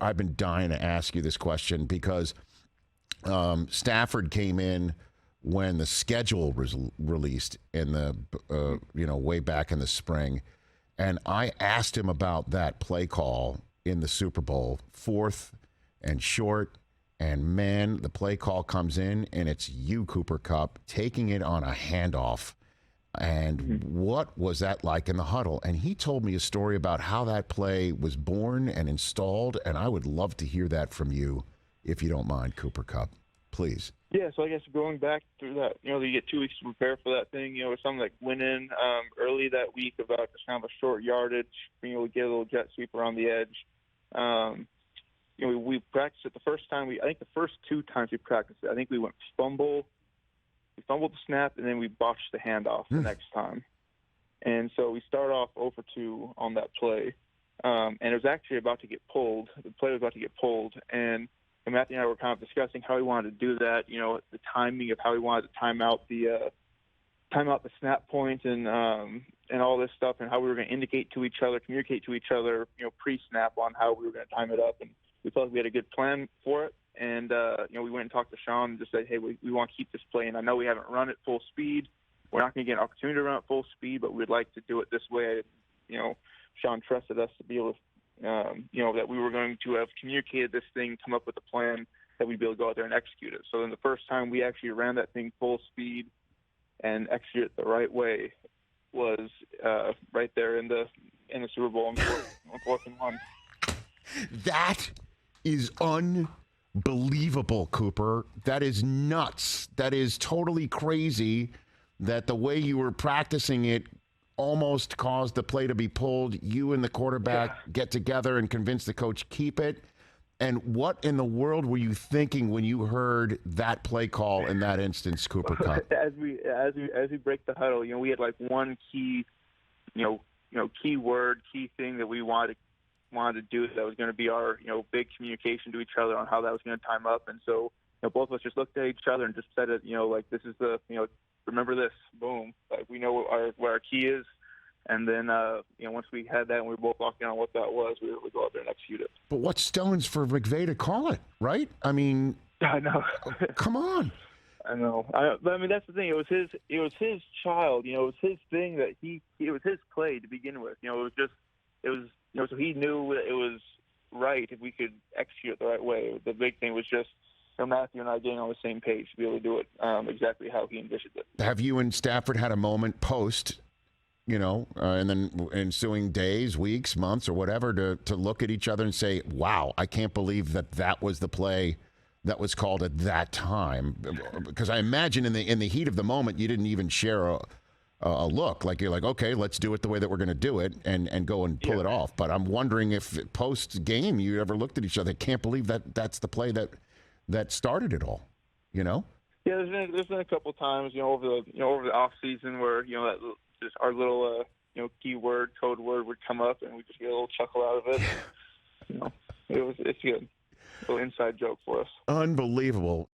I've been dying to ask you this question because Stafford came in when the schedule was released in the way back in the spring, and I asked him about that play call in the Super Bowl, 4th and short, and man, the play call comes in and it's you, Cooper Kupp, taking it on a handoff. And what was that like in the huddle? And he told me a story about how that play was born and installed, and I would love to hear that from you, if you don't mind, Cooper Kupp, please. Yeah, so I guess going back through that, you get 2 weeks to prepare for that thing. It's something like went in early that week about just kind of a short yardage, being able to get a little jet sweep around the edge. We practiced it the first time. I think the first 2 times we practiced it, I think we went fumble. We fumbled the snap, and then we botched the handoff the next time. And so we start off 0 for 2 on that play. And it was actually about to get pulled. The play was about to get pulled, and Matthew and I were kind of discussing how we wanted to do that, the timing of how we wanted to time out the snap point and all this stuff, and how we were going to indicate to each other, communicate to each other, pre-snap on how we were going to time it up. And we felt like we had a good plan for it. And, we went and talked to Sean and just said, hey, we want to keep this play. And I know we haven't run it full speed. We're not going to get an opportunity to run it full speed, but we'd like to do it this way. Sean trusted us to be able to, that we were going to have communicated this thing, come up with a plan that we'd be able to go out there and execute it. So then the first time we actually ran that thing full speed and executed it the right way was right there in the Super Bowl on 4th and 1. That is unbelievable, Cooper. That is nuts. That is totally crazy that the way you were practicing it almost caused the play to be pulled. You and the quarterback get together and convince the coach keep it. And what in the world were you thinking when you heard that play call in that instance, Cooper Kupp? As we break the huddle, we had like one key, key word, key thing that we wanted to do that was going to be our, big communication to each other on how that was going to time up. And so, both of us just looked at each other and just said it, this is the, remember this, boom. Like we know what our key is. And then, once we had that and we were both locked in on what that was, we were able to go out there and execute it. But what stones for McVay to call it, right? I mean, I know. Come on. I know. But that's the thing. It was his child. It was his thing that it was his play to begin with. So he knew it was right if we could execute it the right way. The big thing was just Matthew and I getting on the same page to be able to do it exactly how he envisioned it. Have you and Stafford had a moment post, and then ensuing days, weeks, months, or whatever to look at each other and say, wow, I can't believe that was the play that was called at that time? Because I imagine in the heat of the moment, you didn't even share a look. Like you're like, okay, let's do it the way that we're going to do it and go and pull it off. But I'm wondering if post game you ever looked at each other. I can't believe that's the play that started it all. Yeah, there's been a couple times over the off season where that just our little keyword code word would come up and we just get a little chuckle out of it. It's good. A little inside joke for us. Unbelievable.